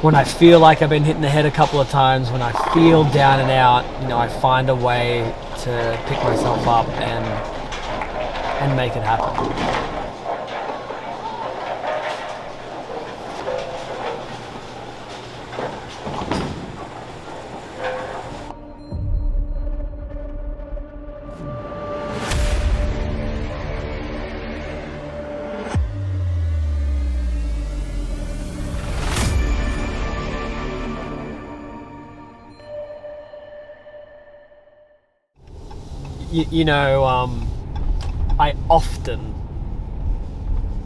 when I feel like I've been hitting the head a couple of times, when I feel down and out, I find a way to pick myself up and make it happen. I often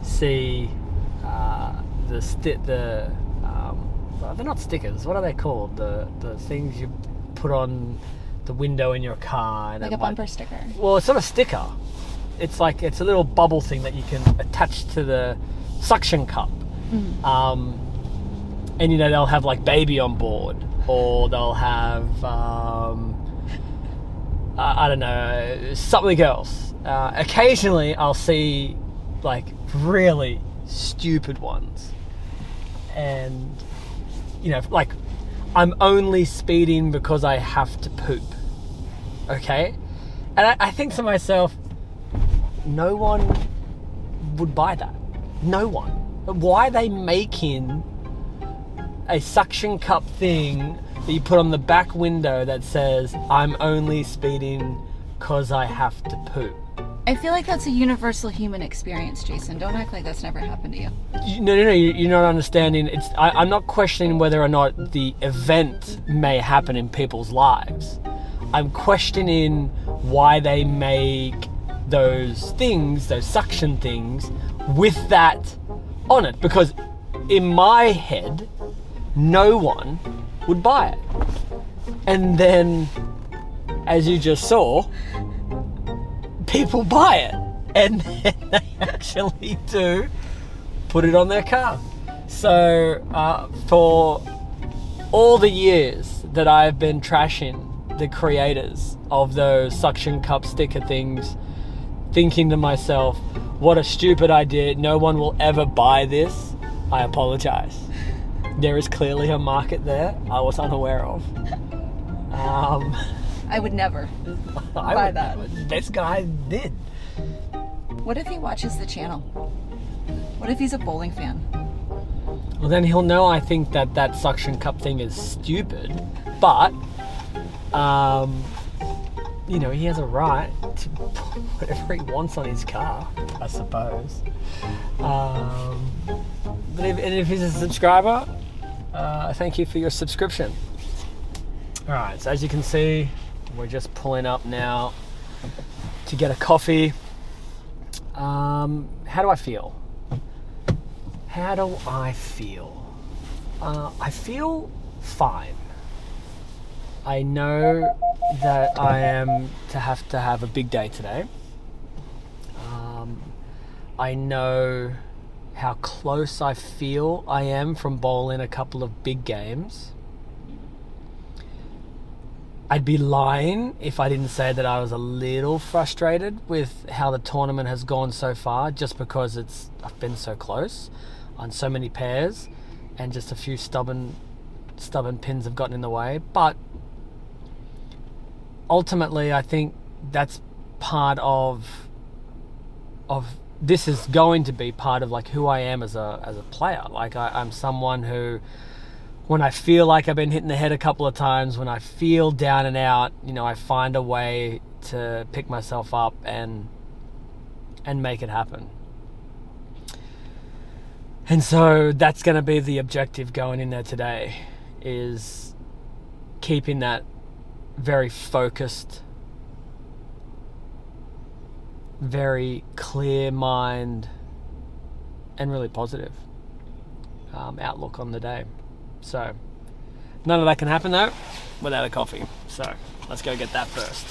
see they're not stickers. What are they called? The things you put on the window in your car. And like a bumper sticker. Well, it's not a sticker. It's like it's a little bubble thing that you can attach to the suction cup. Mm. And they'll have like baby on board, or they'll have I don't know, something else. Occasionally I'll see like really stupid ones, and like I'm only speeding because I have to poop. Okay? And I think to myself, no one would buy that. No one. Why are they making a suction cup thing that you put on the back window that says, I'm only speeding because I have to poop? I feel like that's a universal human experience, Jason. Don't act like that's never happened to you. No, you're not understanding. I'm not questioning whether or not the event may happen in people's lives. I'm questioning why they make those things, those suction things, with that on it. Because in my head, no one would buy it. And then, as you just saw, people buy it, and then they actually do put it on their car. So for all the years that I've been trashing the creators of those suction cup sticker things, thinking to myself, what a stupid idea, no one will ever buy this, I apologize. There is clearly a market there I was unaware of. I would never buy that. This guy did. What if he watches the channel? What if he's a bowling fan? Well, then he'll know I think that suction cup thing is stupid, but he has a right to put whatever he wants on his car, I suppose. But if he's a subscriber, thank you for your subscription. All right, so as you can see, we're just pulling up now to get a coffee. How do I feel? I feel fine. I know that I am to have a big day today. I know how close I feel I am from bowling a couple of big games. I'd be lying if I didn't say that I was a little frustrated with how the tournament has gone so far, just because I've been so close on so many pairs, and just a few stubborn pins have gotten in the way. But ultimately, I think that's part of this is going to be part of like who I am as a player. Like I'm someone who, when I feel like I've been hitting the head a couple of times, when I feel down and out, I find a way to pick myself up and make it happen. And so that's going to be the objective going in there today, is keeping that very focused, very clear mind, and really positive outlook on the day. So none of that can happen though without a coffee. So let's go get that first.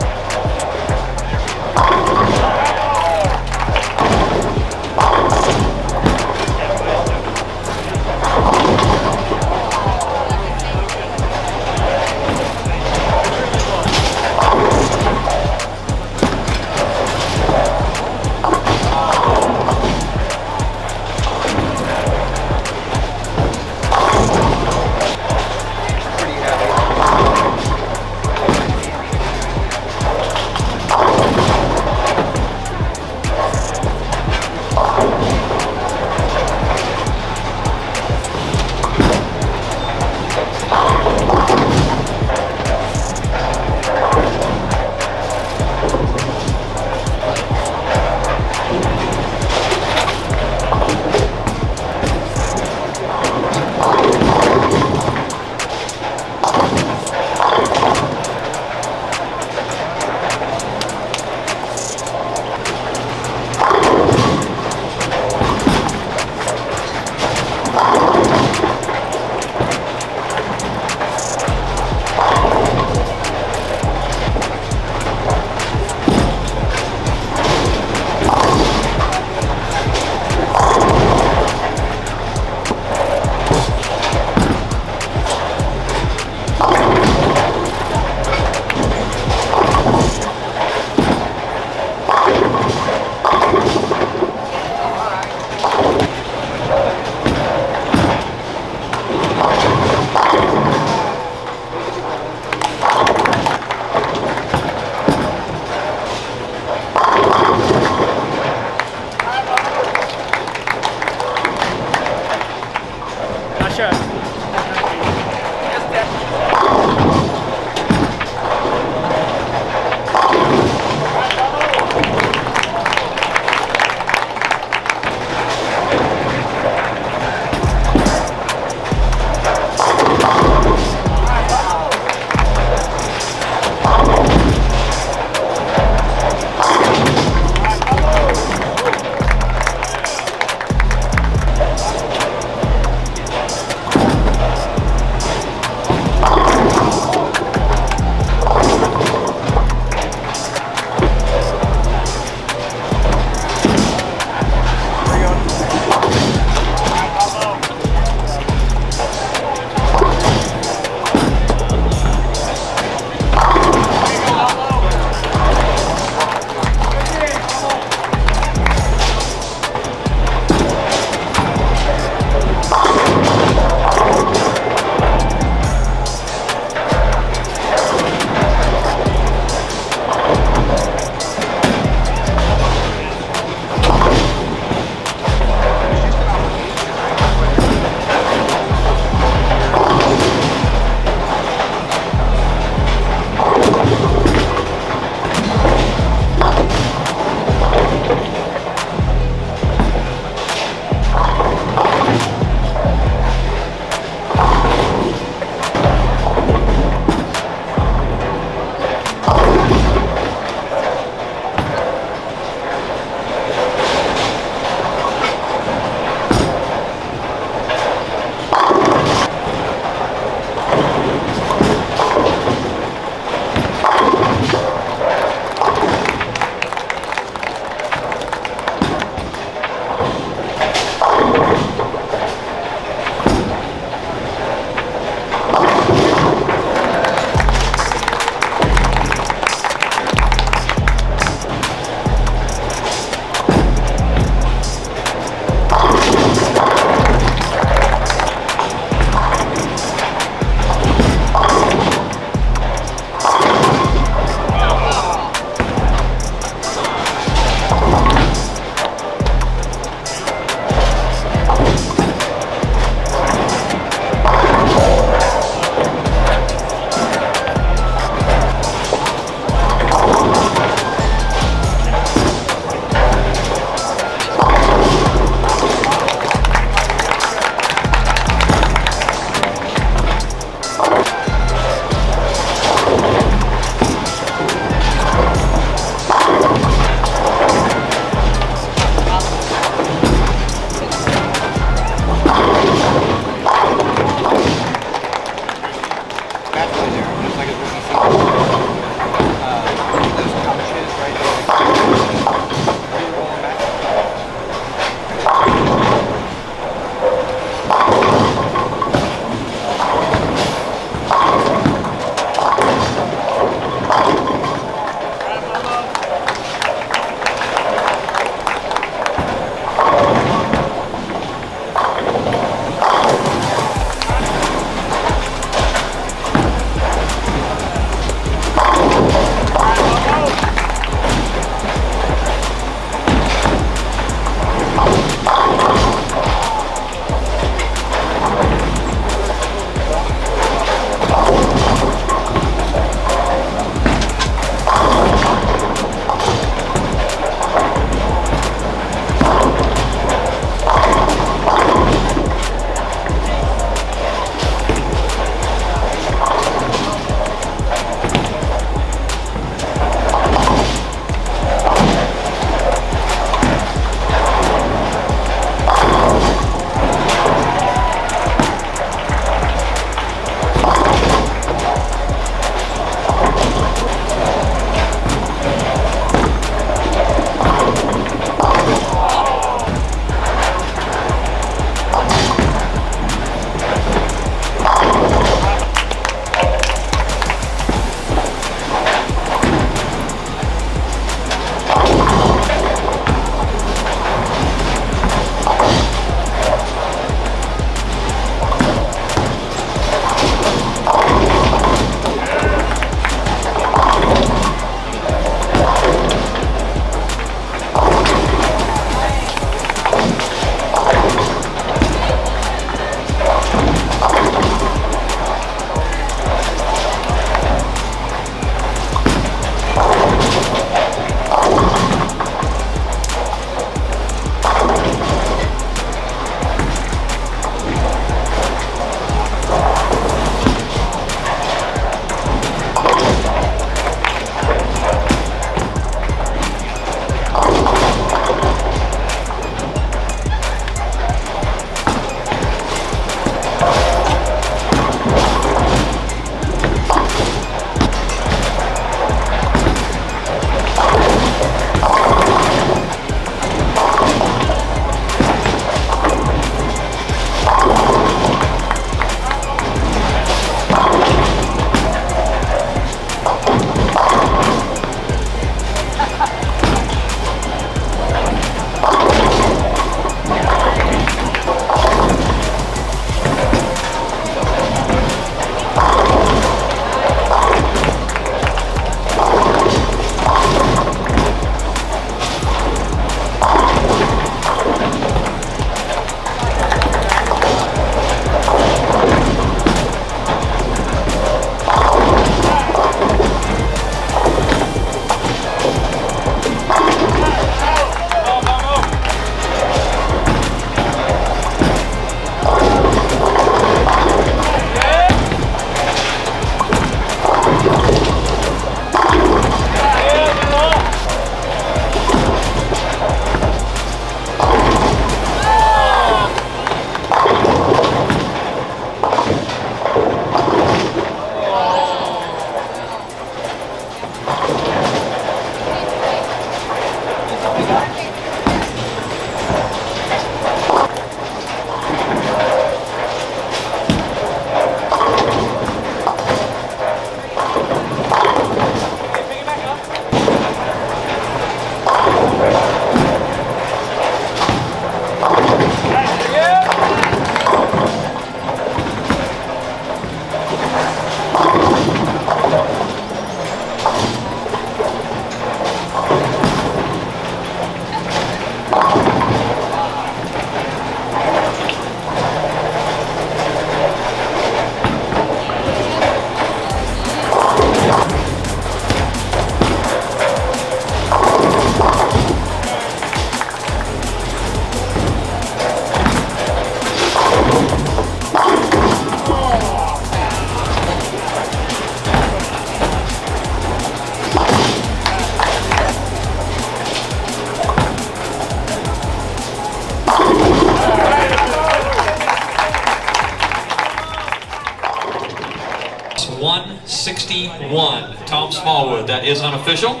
unofficial.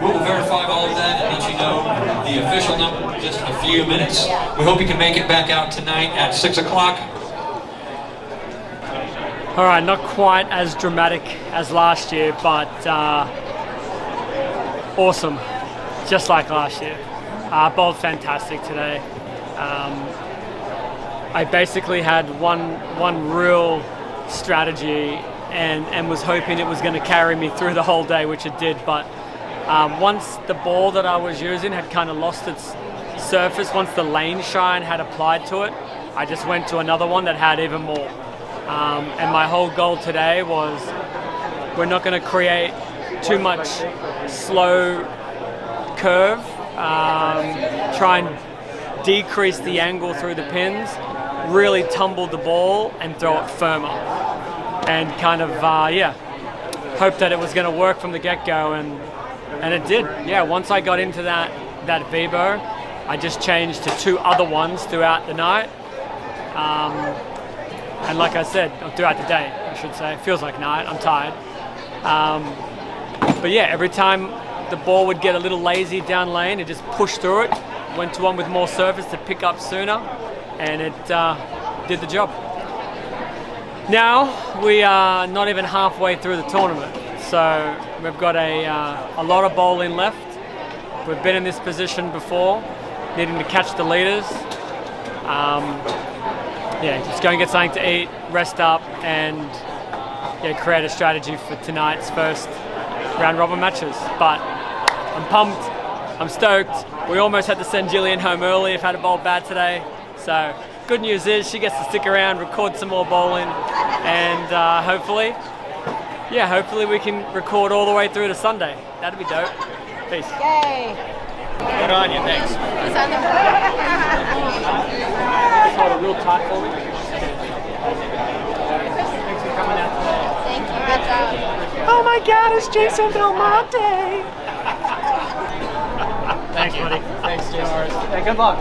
We will verify all of that and let you know the official number in just a few minutes. We hope you can make it back out tonight at 6 o'clock. All right, not quite as dramatic as last year, but awesome, just like last year. Bowled fantastic today. I basically had one real strategy and was hoping it was going to carry me through the whole day, which it did, but once the ball that I was using had kind of lost its surface, once the lane shine had applied to it, I just went to another one that had even more. And my whole goal today was we're not going to create too much slow curve, try and decrease the angle through the pins, really tumble the ball and throw it firmer. And kind of, hope that it was going to work from the get-go, and it did. Yeah, once I got into that Vibo, I just changed to 2 other ones throughout the night. And like I said, throughout the day, I should say. It feels like night, I'm tired. But yeah, every time the ball would get a little lazy down lane, it just pushed through it, went to one with more surface to pick up sooner, and it did the job. Now, we are not even halfway through the tournament, so we've got a lot of bowling left. We've been in this position before, needing to catch the leaders. Just go and get something to eat, rest up, and create a strategy for tonight's first round robin matches. But I'm pumped, I'm stoked. We almost had to send Jillian home early if had a bowl bad today. So good news is she gets to stick around, record some more bowling, and hopefully we can record all the way through to Sunday. That'd be dope. Peace. Yay! Good on you, thanks. He's on the Hold it real tight for me. Thanks for coming out today. Thank you. Good job. Oh my God, it's Jason Belmonte. Thanks, buddy. Thanks, Jason. Hey, good luck.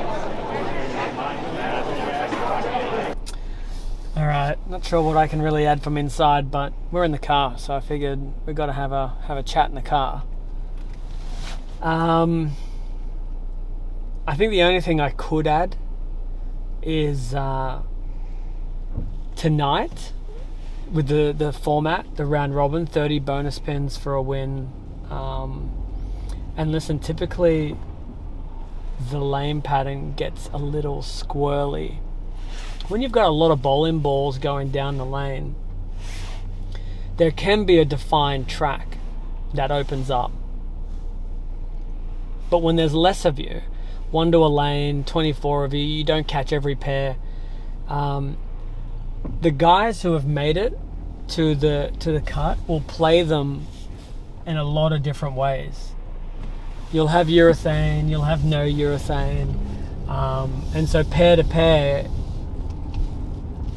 All right, not sure what I can really add from inside, but we're in the car, so I figured we've got to have a chat in the car. I think the only thing I could add is tonight with the format, the round robin, 30 bonus pins for a win. And listen, typically the lane pattern gets a little squirrely. When you've got a lot of bowling balls going down the lane, there can be a defined track that opens up. But when there's less of you, 1 to a lane, 24 of you, you don't catch every pair. The guys who have made it to the cut will play them in a lot of different ways. You'll have urethane, you'll have no urethane, and so pair to pair,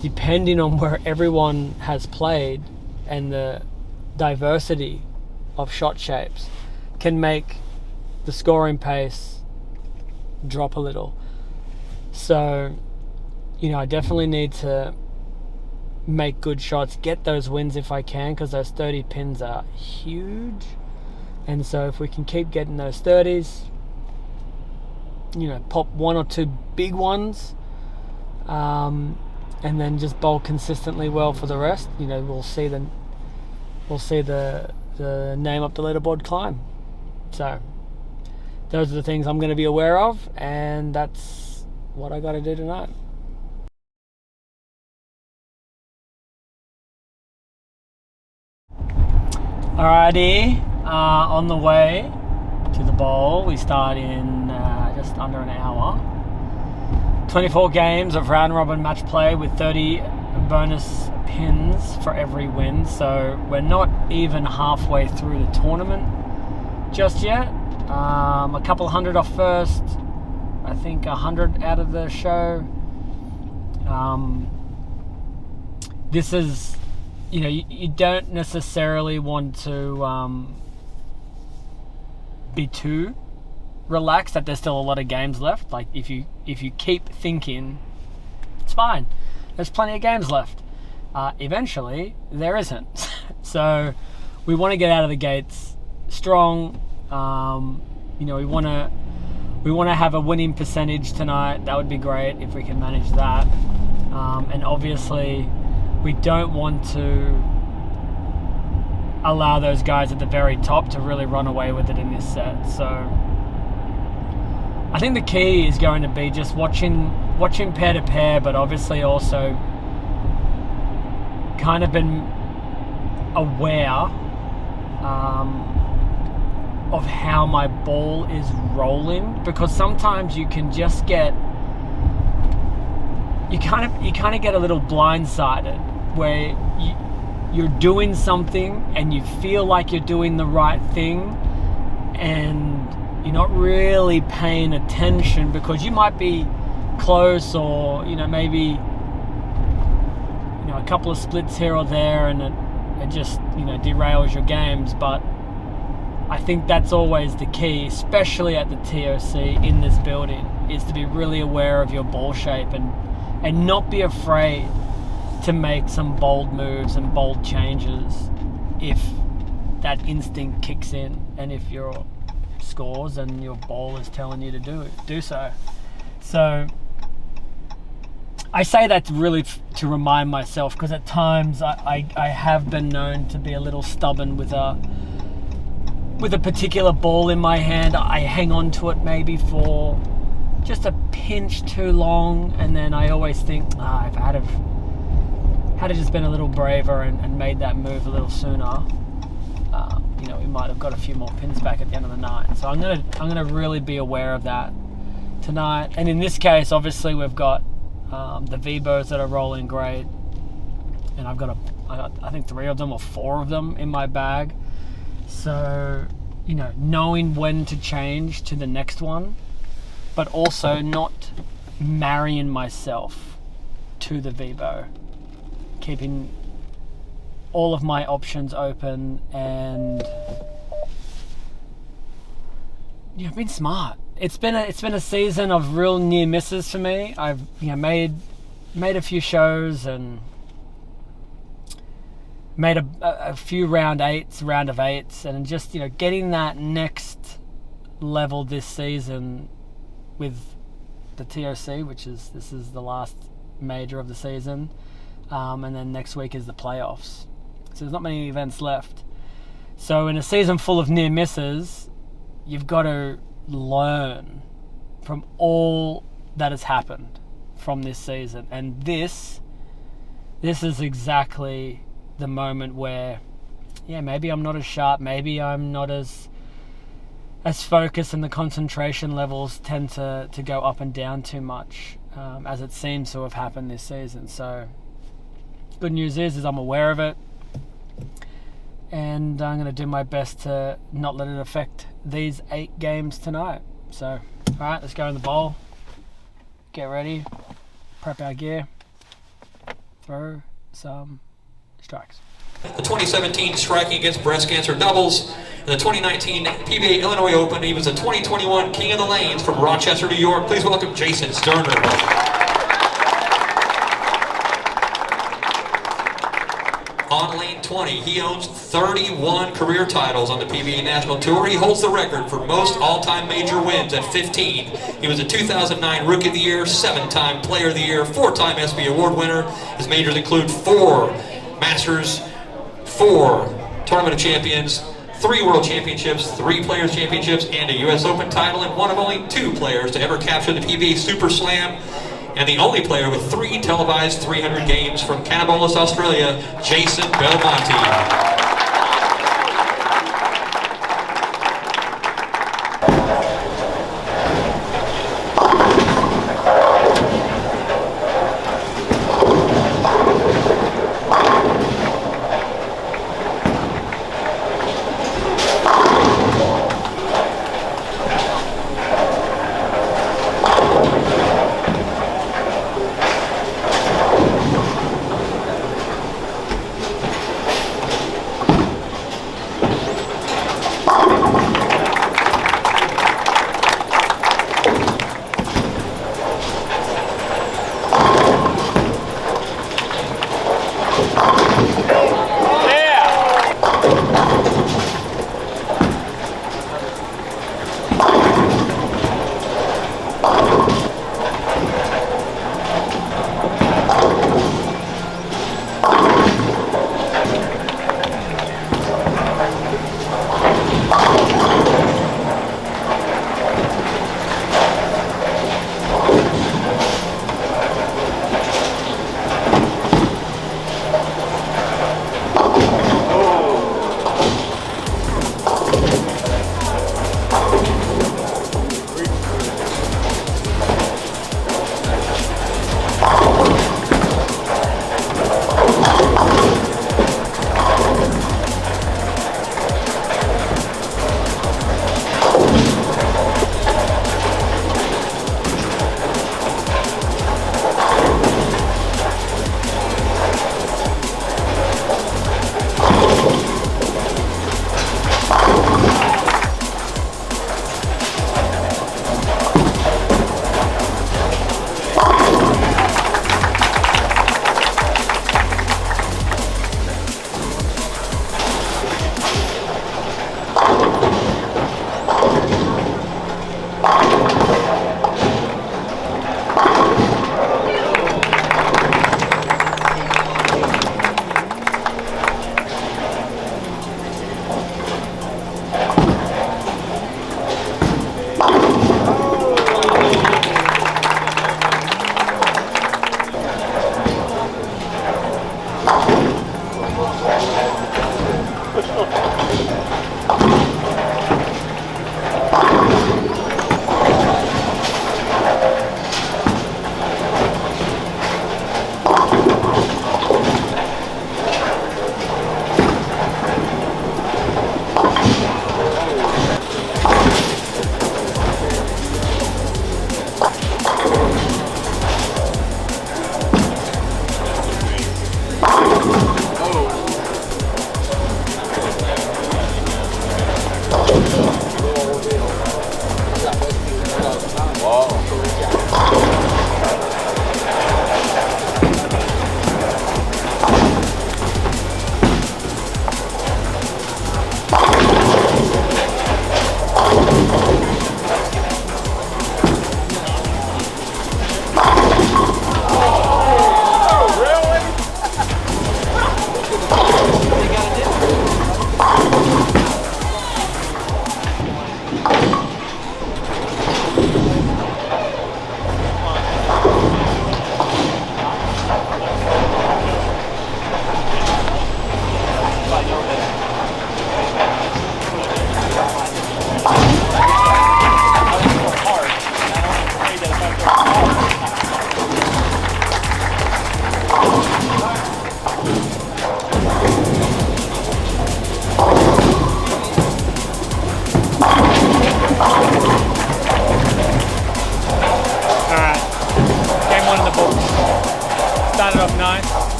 depending on where everyone has played and the diversity of shot shapes, can make the scoring pace drop a little. So, I definitely need to make good shots, get those wins if I can, because those 30 pins are huge. And so if we can keep getting those 30s, pop 1 or 2 big ones, and then just bowl consistently well for the rest, we'll see the name up the leaderboard climb. So those are the things I'm going to be aware of, and that's what I got to do tonight. Alrighty, on the way to the bowl. We start in just under an hour. 24 games of round robin match play with 30 bonus pins for every win. So we're not even halfway through the tournament just yet. A couple hundred off first. I think 100 out of the show. This is, you don't necessarily want to be too relaxed that there's still a lot of games left. Like if you keep thinking it's fine, there's plenty of games left, eventually there isn't. So we want to get out of the gates strong. We want to have a winning percentage tonight. That would be great if we can manage that. And obviously, we don't want to allow those guys at the very top to really run away with it in this set. So I think the key is going to be just watching pair to pair, but obviously also kind of been aware of how my ball is rolling, because sometimes you can just get you kind of get a little blindsided where you're doing something and you feel like you're doing the right thing and you're not really paying attention because you might be close, or maybe a couple of splits here or there, and it just derails your games. But I think that's always the key, especially at the TOC in this building, is to be really aware of your ball shape and not be afraid to make some bold moves and bold changes if that instinct kicks in, and if your scores and your ball is telling you to do so. So I say that really to remind myself, because at times I have been known to be a little stubborn with a particular ball in my hand. I hang on to it maybe for just a pinch too long, and then I always think, if I had just been a little braver and made that move a little sooner, we might have got a few more pins back at the end of the night. So I'm gonna really be aware of that tonight. And in this case, obviously we've got the V-bows that are rolling great, and I got I think 3 of them or 4 of them in my bag. So knowing when to change to the next one, but also not marrying myself to the V-bow, keeping all of my options open, and I've been smart. It's been a season of real near misses for me. I've made a few shows and made a few round of eights, and just getting that next level this season with the TOC, this is the last major of the season, and then next week is the playoffs. So there's not many events left. So in a season full of near misses, you've got to learn from all that has happened from this season. And this is exactly the moment where, maybe I'm not as sharp, maybe I'm not as focused, and the concentration levels tend to go up and down too much, as it seems to have happened this season. So good news is I'm aware of it, and I'm going to do my best to not let it affect these 8 games tonight. So, all right, let's go in the bowl, get ready, prep our gear, throw some strikes. The 2017 striking against breast cancer doubles, and the 2019 PBA Illinois Open. He was the 2021 King of the Lanes from Rochester, New York. Please welcome Jason Sterner. On lane 20, he owns 31 career titles on the PBA National Tour. He holds the record for most all-time major wins at 15. He was a 2009 Rookie of the Year, 7-time Player of the Year, 4-time SB Award winner. His majors include 4 Masters, 4 Tournament of Champions, 3 World Championships, 3 Players Championships, and a US Open title, and one of only 2 players to ever capture the PBA Super Slam, and the only player with 3 televised 300 games from Cannaboulis, Australia, Jason Belmonte.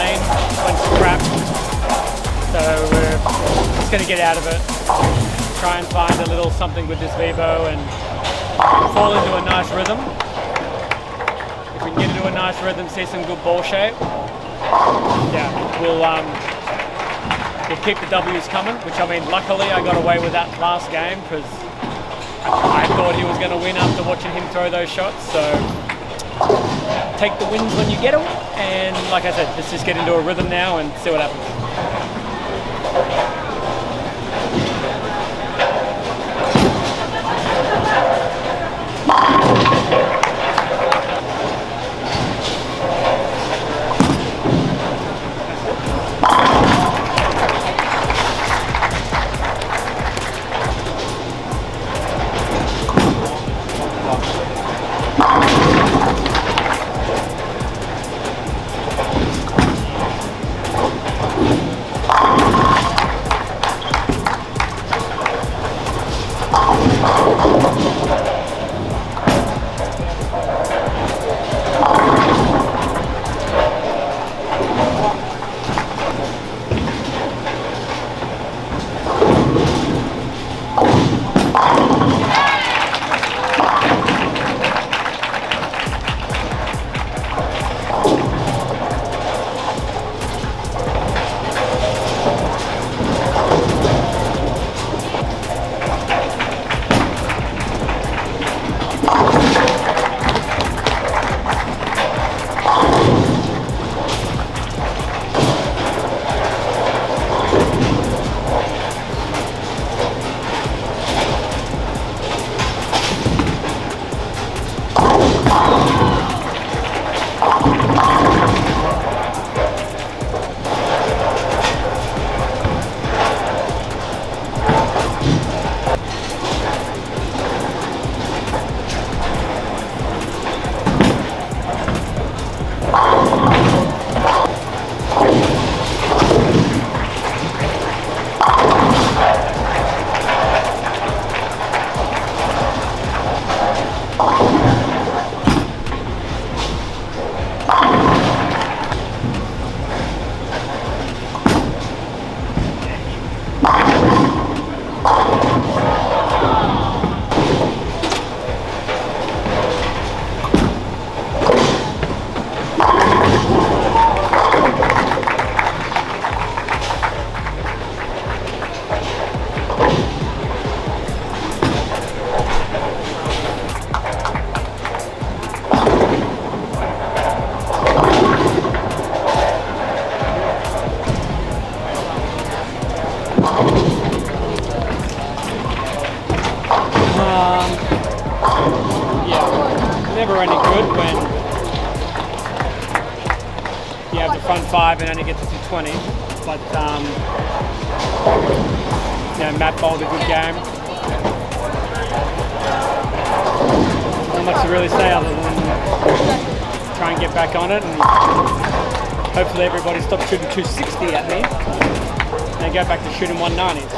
lane went crap. So we're just going to get out of it, try and find a little something with this Vibo and fall into a nice rhythm. If we can get into a nice rhythm, see some good ball shape, yeah, we'll keep the W's coming, which I mean, luckily I got away with that last game because I thought he was going to win after watching him throw those shots. So take the wins when you get them, and like I said, let's just get into a rhythm now and see what happens. Never any good when you have the front five and only get to 220. But Matt bowled a good game. Not much to really say other than try and get back on it, and hopefully everybody stops shooting 260 at me and go back to shooting 190s.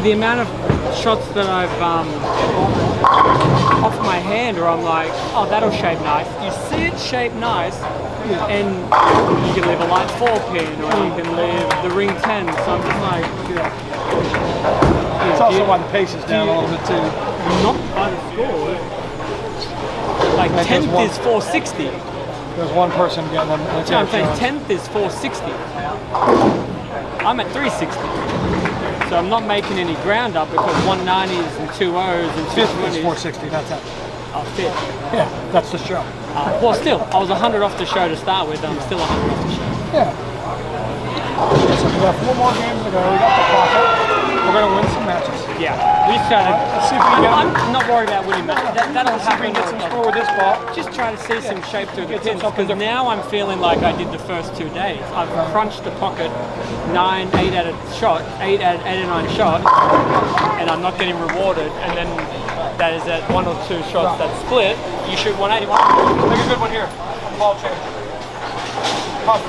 the amount of shots that I've off my hand, or I'm like, oh, that'll shape nice. You see it shape nice, and you can leave a light 4 pin, or you can leave the ring 10. So I'm just like, It's also why the pace is down a little bit too. not by the score. Like Like 10th there's is 460. There's one person getting them. No, I'm saying 10th is 460. I'm at 360. So I'm not making any ground up because 190s and 2.0s and 5th is 220s. 460. That's it. Oh, 5th. Yeah, that's the show. Well, still, I was 100 off the show to start with. I'm still 100 off the show. Yeah. So we got 4 more games to go. We got the pocket. We're gonna win some matches. Yeah, we just try to. Let's see if we can get. I'm not worried about winning matches. That'll See if we happen. can get some score with this ball. Just try to see some shape through the Get some pins, something because now I'm feeling like I did the first 2 days. I've crunched the pocket 8 out of 9 shot, and I'm not getting rewarded. And then that is at 1 or 2 shots that split. You shoot 181. Make a good one here. Ball change. Pop.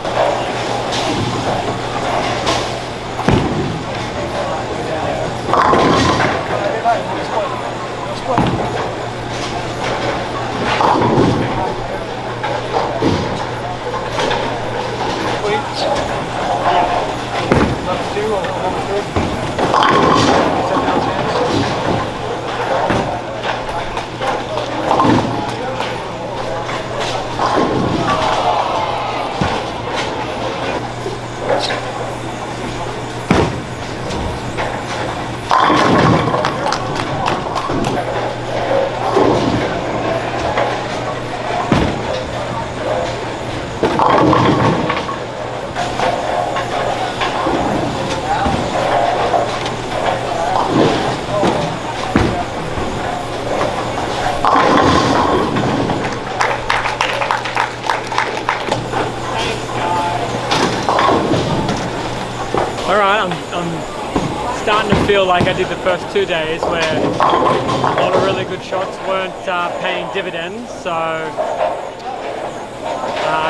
All right, I'm starting to feel like I did the first 2 days where a lot of really good shots weren't paying dividends. So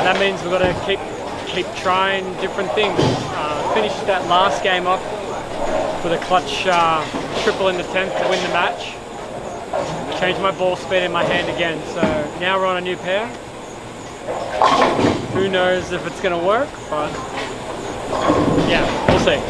that means we've got to keep trying different things. Finished that last game up with a clutch triple in the 10th to win the match. Changed my ball speed in my hand again. So now we're on a new pair. Who knows if it's going to work, but yeah, we'll see.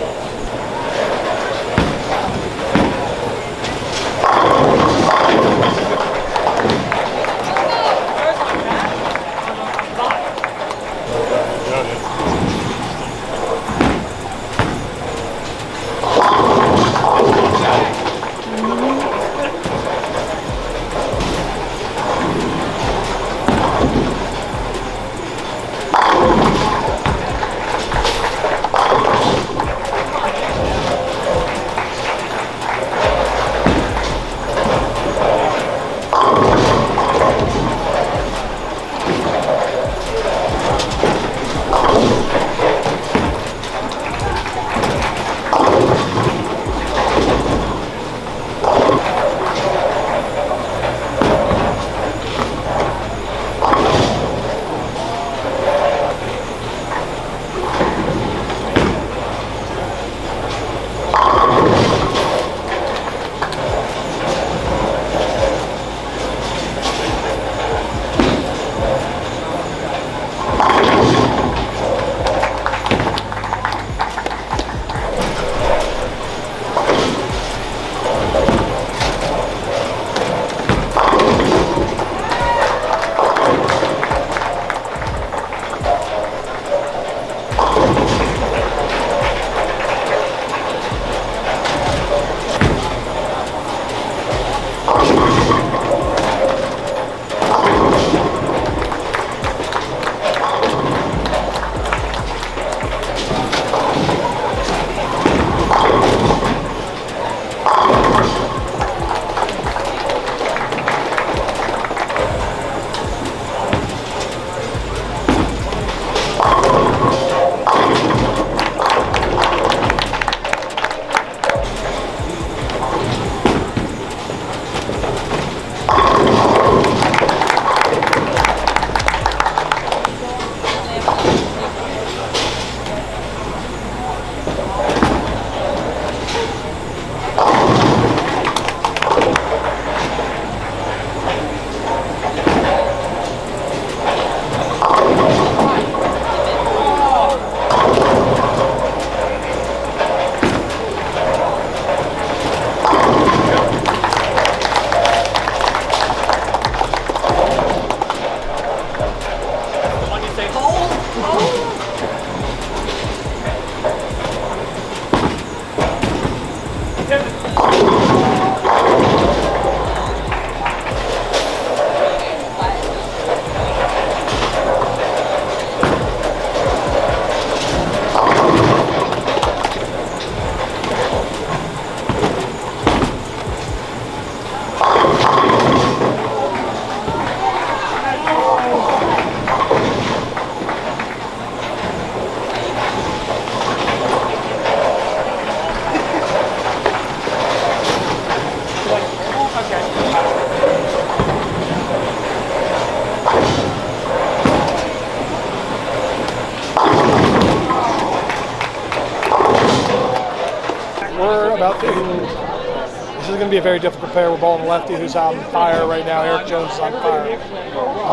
about this is going to be a very difficult pair. We're bowling a lefty who's on fire right now. Eric Jones is on fire.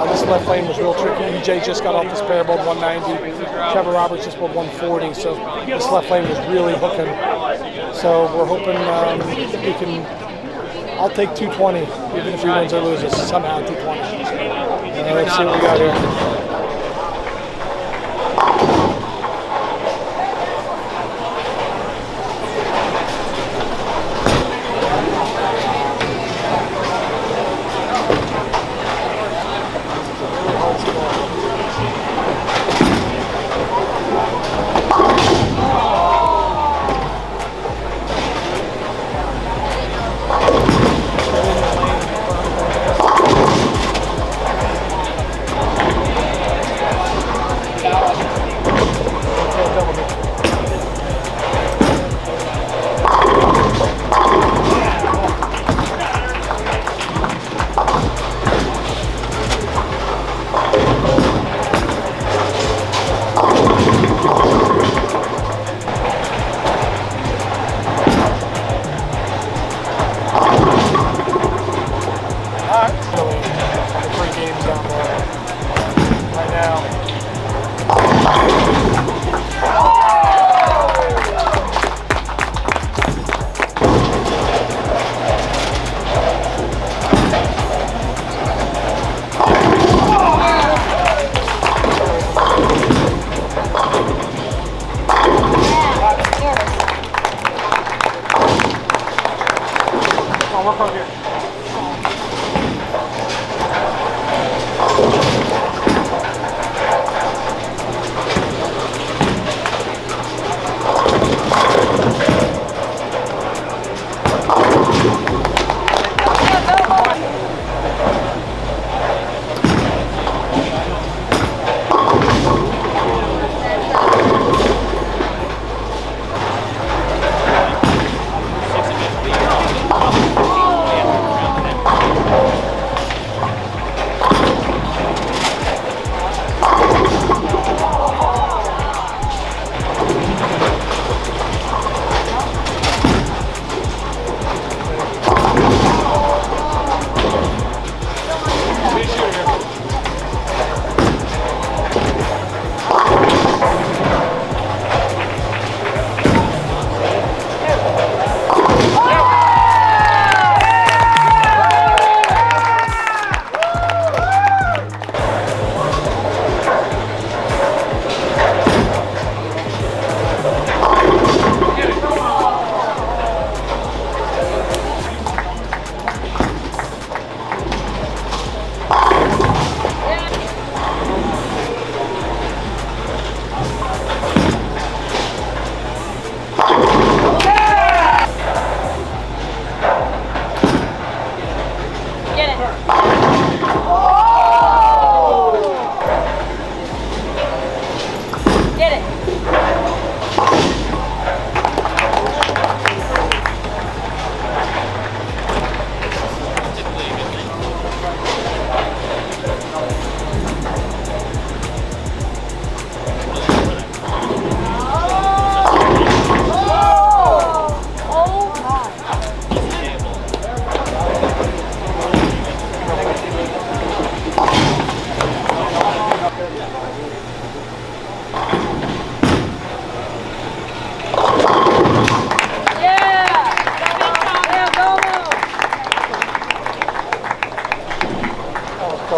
This left lane was real tricky. EJ just got off this pair, bowled 190. Trevor Roberts just bowled 140, so this left lane was really hooking. So we're hoping we can. I'll take 220, even if he wins or loses. Somehow 220. Let's see what we got here.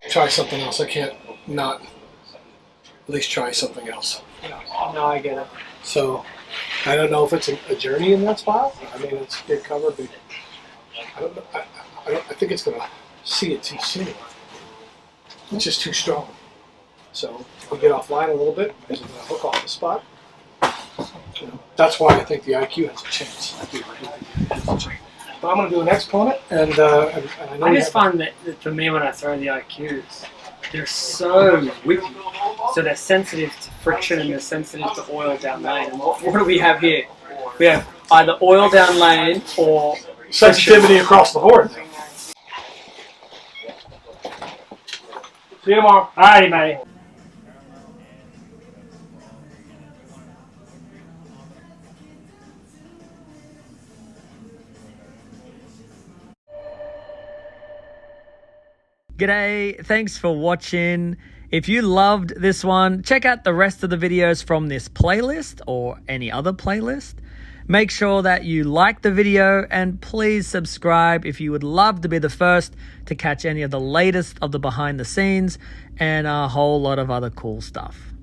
Try something else. I can't not at least try something else. No, I get it. So I don't know if it's a journey in that spot. I mean, it's big cover, but I don't know. I think it's going to see it too soon. It's just too strong. So we get offline a little bit because it's going to hook off the spot. That's why I think the IQ has a chance. But I'm going to do an exponent, and I know I just find that for me when I throw the IQs, they're so whippy. So they're sensitive to friction and they're sensitive to oil down lane. And what do we have here? We have either oil down lane or sensitivity across the board. See you tomorrow. Alrighty, mate. G'day, thanks for watching. If you loved this one, check out the rest of the videos from this playlist or any other playlist. Make sure that you like the video and please subscribe if you would love to be the first to catch any of the latest of the behind the scenes and a whole lot of other cool stuff.